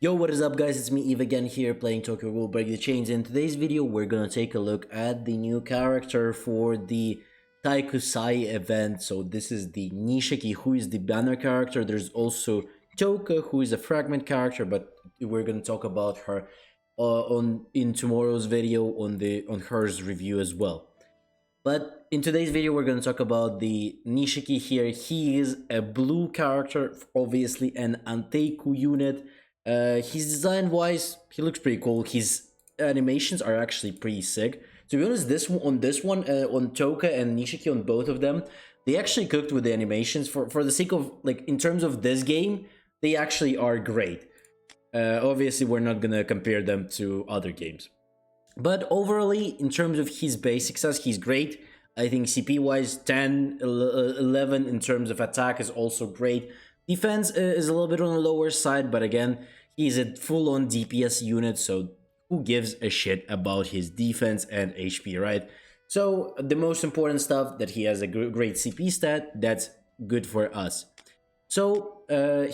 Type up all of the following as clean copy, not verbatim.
Yo, what is up guys, it's me Eve again here playing Tokyo Ghoul Break the Chains. In today's video we're gonna take a look at the new character for the Taikusai event. So this is the Nishiki, who is the banner character. There's also Toka, who is a fragment character, but we're gonna talk about her in tomorrow's video on hers review as well. But in today's video, we're going to talk about the Nishiki here. He is a blue character, obviously an Anteiku unit. His design-wise, he looks pretty cool. His animations are actually pretty sick. To be honest, on Toka and Nishiki, on both of them, they actually cooked with the animations. For the sake of, like, in terms of this game, they actually are great. Obviously, we're not going to compare them to other games. But overall, in terms of his basic stats, he's great. I think CP-wise, 10, 11 in terms of attack is also great. Defense is a little bit on the lower side, but again, he's a full-on DPS unit, so who gives a shit about his defense and HP, right? So the most important stuff, that he has a great CP stat, that's good for us. So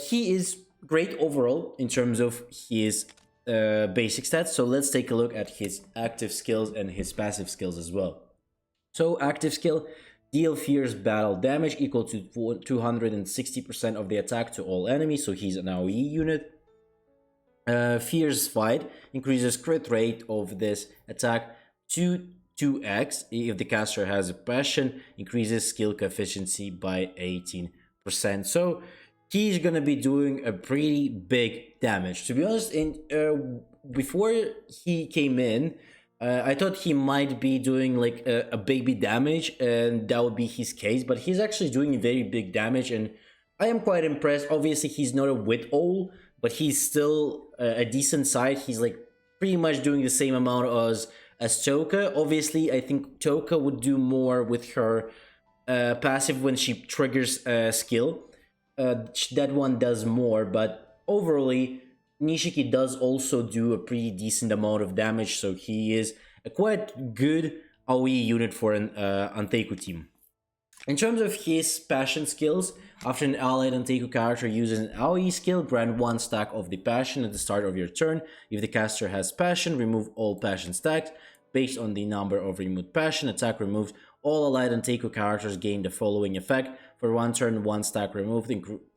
he is great overall in terms of his basic stats. So let's take a look at his active skills and his passive skills as well. So active skill, deal fierce battle damage equal to 260% of the attack to all enemies. So he's an AoE unit. Fierce fight increases crit rate of this attack to 2x if the caster has a passion, increases skill efficiency by 18%. So he's gonna be doing a pretty big damage. To be honest, before he came in, I thought he might be doing like a baby damage, and that would be his case. But he's actually doing very big damage, and I am quite impressed. Obviously, he's not a wit all, but he's still a decent side. He's like pretty much doing the same amount as Toka. Obviously, I think Toka would do more with her passive when she triggers a skill. That one does more, but overall, Nishiki does also do a pretty decent amount of damage, so he is a quite good AoE unit for an Anteiku team. In terms of his passion skills, after an allied Anteiku character uses an AoE skill, grant 1 stack of the passion at the start of your turn. If the caster has passion, remove all passion stacks. Based on the number of removed passion, attack removed. All allied Anteiku characters gain the following effect. For 1 turn, 1 stack removed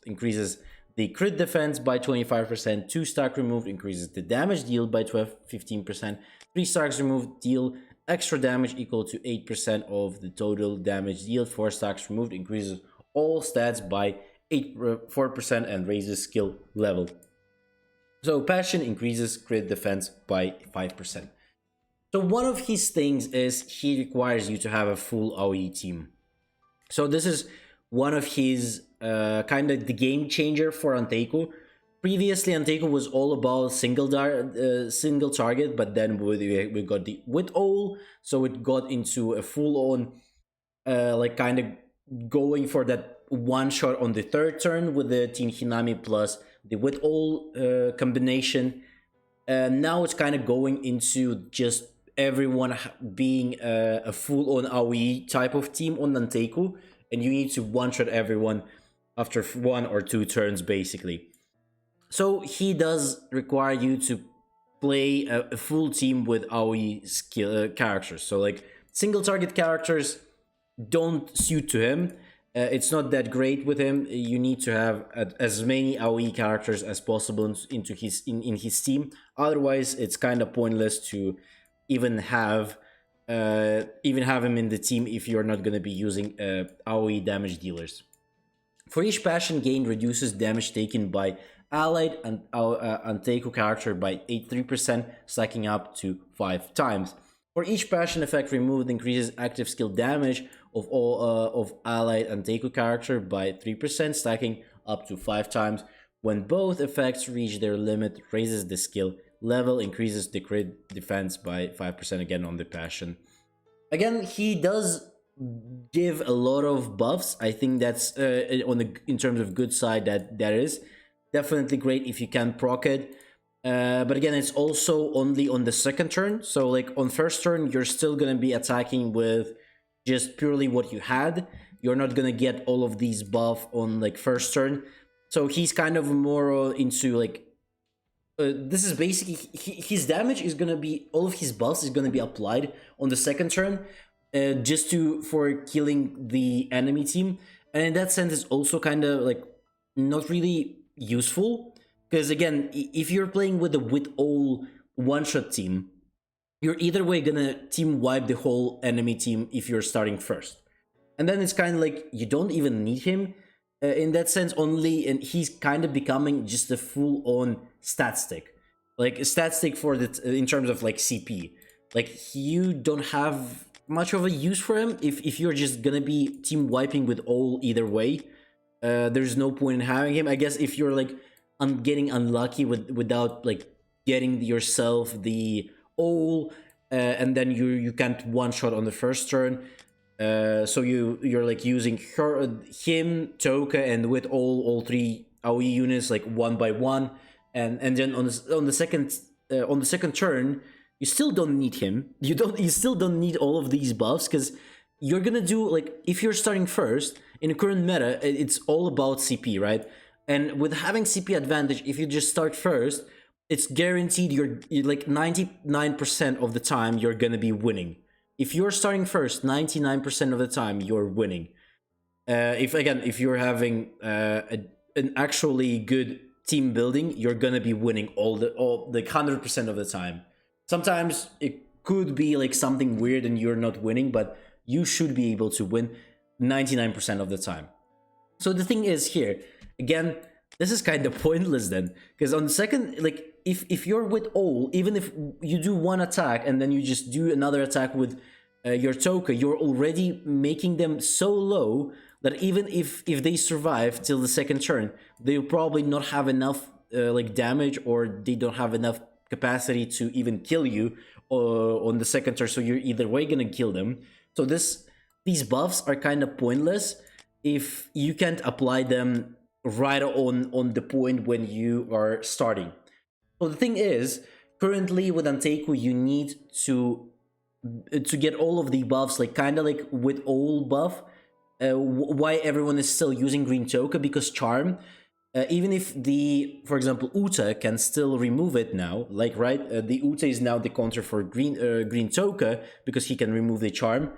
increases the crit defense by 25%. 2 stack removed increases the damage dealt by 15%. 3 stacks removed deal extra damage equal to 8% of the total damage dealt. 4 stacks removed increases all stats by 4% and raises skill level. So passion increases crit defense by 5%. So one of his things is he requires you to have a full AoE team. So this is one of his kind of the game changer for Anteiku. Previously, Anteiku was all about single target, but then we got the with all, so it got into a full-on like kind of going for that one shot on the third turn with the Team Hinami plus the with all combination. Now it's kind of going into just everyone being a full-on AoE type of team on Anteiku, and you need to one-shot everyone after 1 or 2 turns, basically. So he does require you to play a full team with AoE skill characters. So like single target characters don't suit to him. It's not that great with him. You need to have as many AoE characters as possible in his team. Otherwise, it's kind of pointless to even have him in the team if you're not going to be using AoE damage dealers. For each passion gain, reduces damage taken by allied and Anteiku character by 83%, stacking up to 5 times. For each passion effect removed, increases active skill damage of all of allied Anteiku character by 3%, stacking up to 5 times. When both effects reach their limit, raises the skill level, increases the crit defense by 5% again on the passion. Again, he does give a lot of buffs. I think that's in terms of good side, that is definitely great if you can proc it. But again, it's also only on the second turn. So like on first turn, you're still gonna be attacking with just purely what you had. You're not gonna get all of these buff on like first turn. So he's kind of more into like this is basically his damage is gonna be, all of his buffs is gonna be applied on the second turn, just to for killing the enemy team, and in that sense, it's also kind of like not really useful because again, if you're playing with a with all one-shot team, you're either way gonna team wipe the whole enemy team if you're starting first, and then it's kind of like you don't even need him in that sense only, and he's kind of becoming just a full-on stat stick, like a stat stick for the in terms of like CP. Like you don't have much of a use for him if you're just gonna be team wiping with all either way. There's no point in having him. I guess if you're like getting unlucky without like getting yourself the all, and then you can't one shot on the first turn. So you're like using him, Toka, and with all three AoE units like one by one, and then on the second turn you still don't need him. You still don't need all of these buffs because you're gonna do like if you're starting first in the current meta, it's all about CP, right? And with having CP advantage, if you just start first, it's guaranteed you're like 99% of the time you're gonna be winning. If you're starting first, 99% of the time you're winning. If you're having an actually good team building, you're gonna be winning all like 100% of the time. Sometimes it could be like something weird and you're not winning, but you should be able to win 99% of the time. So the thing is here, again, this is kind of pointless then, because on the second, like if you're with all, even if you do one attack and then you just do another attack with your Toka, you're already making them so low that even if they survive till the second turn, they'll probably not have enough like damage, or they don't have enough capacity to even kill you on the second turn. So you're either way gonna kill them. So these buffs are kind of pointless if you can't apply them right on the point when you are starting. So the thing is, currently with Anteiku, you need to get all of the buffs, like kind of like with all buff. Why everyone is still using Green Toka? Because Charm, even if for example, Uta can still remove it now, like right, the Uta is now the counter for Green Toka because he can remove the Charm.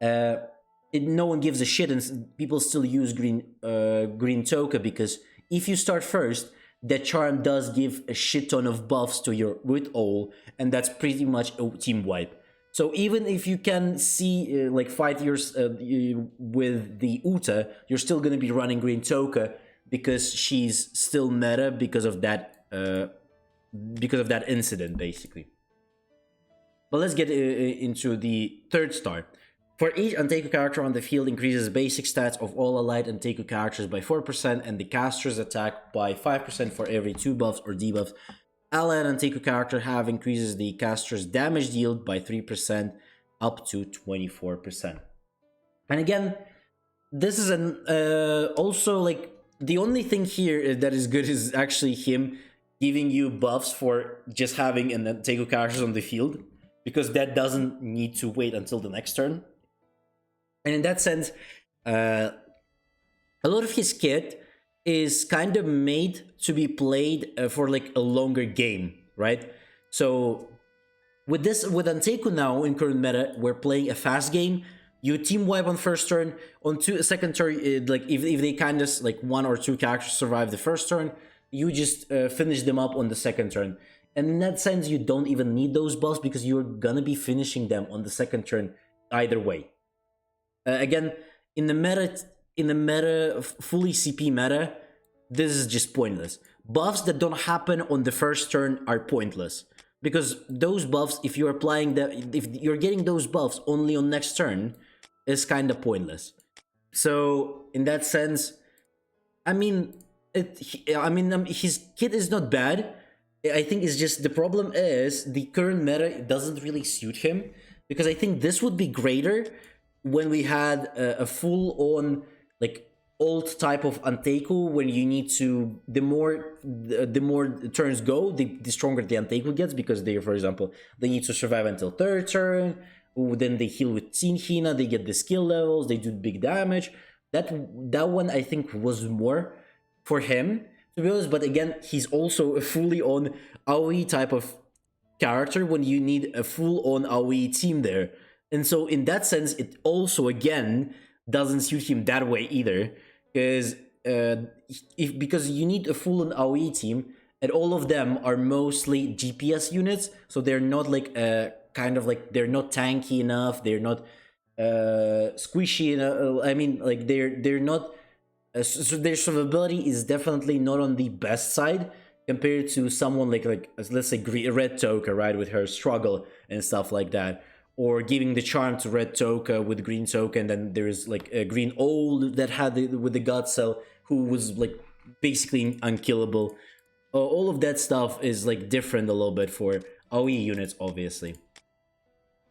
No one gives a shit, and people still use Green Toka because if you start first, that Charm does give a shit ton of buffs to your with all, and that's pretty much a team wipe. So even if you can see like fight yours with the Uta, you're still gonna be running Green Toka because she's still meta because of that incident, basically. But let's get into the third star. For each Anteiku character on the field, increases basic stats of all allied Anteiku characters by 4% and the caster's attack by 5% for every 2 buffs or debuffs. Allied Anteiku character have increases the caster's damage dealt by 3% up to 24%. And again, this is also like the only thing here that is good is actually him giving you buffs for just having an Anteiku characters on the field, because that doesn't need to wait until the next turn. And in that sense, a lot of his kit is kind of made to be played for like a longer game, right? So with Anteiku now in current meta, we're playing a fast game. You team wipe on first turn, on second turn, like if they kind of like 1 or 2 characters survive the first turn, you just finish them up on the second turn. And in that sense, you don't even need those buffs because you're gonna be finishing them on the second turn either way. Again, in the meta, fully CP meta, this is just pointless. Buffs that don't happen on the first turn are pointless, because those buffs, if you're applying them, if you're getting those buffs only on next turn, is kind of pointless. So in that sense, I mean, his kit is not bad. I think it's just the problem is the current meta doesn't really suit him, because I think this would be greater when we had a full-on like alt type of Anteiku, when you need to, the more turns go, the stronger the Anteiku gets, because they, for example, they need to survive until third turn, then they heal with Hina, they get the skill levels, they do big damage. That one I think was more for him to be honest. But again, he's also a fully on AoE type of character when you need a full on AoE team there. And so in that sense, it also again doesn't suit him that way either, because because you need a full on AoE team, and all of them are mostly GPS units, so they're not like kind of like they're not tanky enough, they're not squishy enough. I mean, like they're not. So their survivability is definitely not on the best side compared to someone like let's say Red Toka, right, with her struggle and stuff like that, or giving the charm to Red Toka with Green Toka, and then there's like a Green Old that had with the God Cell, who was like basically unkillable. All of that stuff is like different a little bit for AoE units, obviously.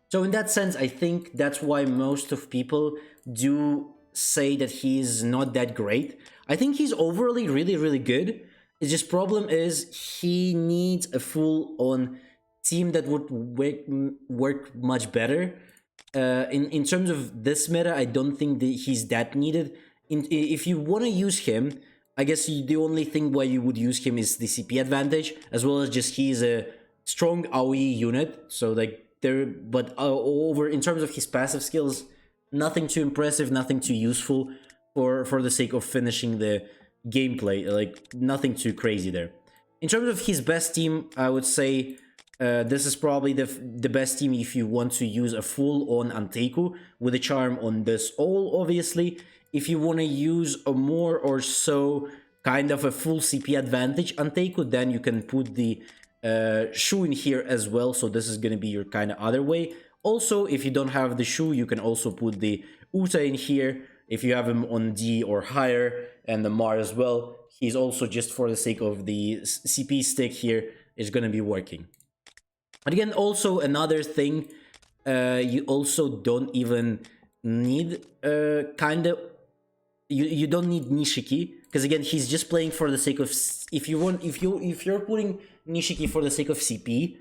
So in that sense, I think that's why most of people do say that he's not that great. I think he's overally really good. It's just problem is he needs a full-on team that would work much better. In terms of this meta, I don't think that he's that needed. If you want to use him, I guess the only thing why you would use him is the CP advantage, as well as just he's a strong AoE unit. So like there, but over in terms of his passive skills, nothing too impressive, nothing too useful for the sake of finishing the gameplay. Like nothing too crazy there. In terms of his best team, I would say this is probably the best team if you want to use a full-on Anteku with a charm on this all, obviously. If you want to use a more or so kind of a full CP advantage Anteku, then you can put the Shu in here as well. So this is going to be your kind of other way. Also, if you don't have the Shu, you can also put the Uta in here if you have him on D or higher, and the Mar as well. He's also, just for the sake of the CP stick here, is going to be working. But again, also another thing, you also don't even need you don't need Nishiki, because again, he's just playing for the sake of, if you're putting Nishiki for the sake of CP,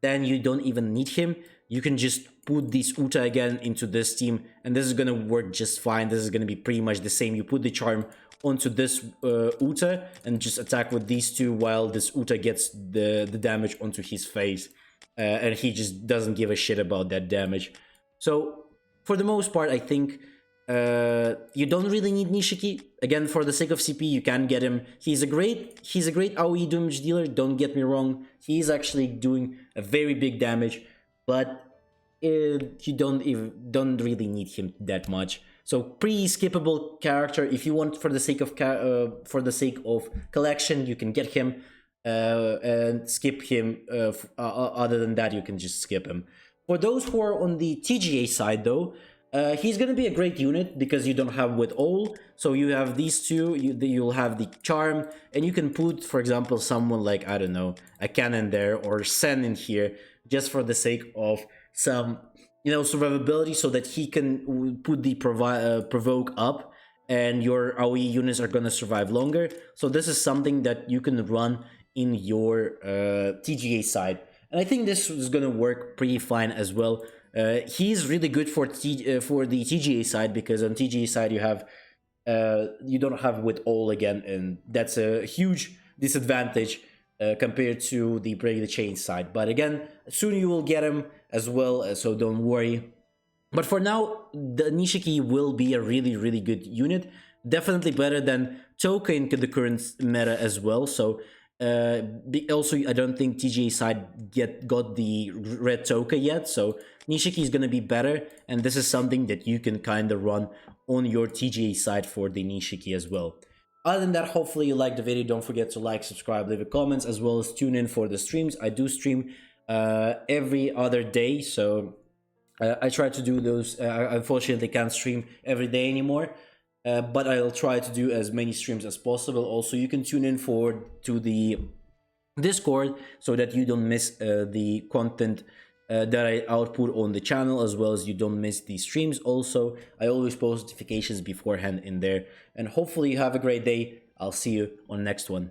then you don't even need him. You can just put this Uta again into this team, and this is gonna work just fine. This is gonna be pretty much the same. You put the charm onto this Uta and just attack with these two, while this Uta gets the damage onto his face, and he just doesn't give a shit about that damage. So for the most part, I think you don't really need Nishiki. Again, for the sake of CP, you can get him. He's a great AoE damage dealer, don't get me wrong. He's actually doing a very big damage, but you don't really need him that much. So pretty skippable character. If you want, for the sake of collection, you can get him and skip him. Other than that, you can just skip him. For those who are on the TGA side, though, he's gonna be a great unit because you don't have with all. So you have these two, you'll have the charm, and you can put, for example, someone like, I don't know, a cannon there, or Sen in here, just for the sake of some, survivability, so that he can put the provoke up, and your AoE units are gonna survive longer. So this is something that you can run in your TGA side, and I think this is gonna work pretty fine as well. He's really good for the TGA side, because on TGA side you don't have with all again, and that's a huge disadvantage compared to the Break the Chain side. But again, soon you will get him as well, so don't worry. But for now, the Nishiki will be a really good unit, definitely better than Toka in the current meta as well. So also, I don't think TGA side got the Red Toka yet, so Nishiki is going to be better, and this is something that you can kind of run on your TGA side for the Nishiki as well. Other than that, hopefully you liked the video. Don't forget to like, subscribe, leave a comment, as well as tune in for the streams. I do stream every other day, so I try to do those. I unfortunately can't stream every day anymore, but I'll try to do as many streams as possible. Also, you can tune in to the Discord so that you don't miss the content that I output on the channel, as well as you don't miss the streams. Also, I always post notifications beforehand in there, and hopefully you have a great day. I'll see you on the next one.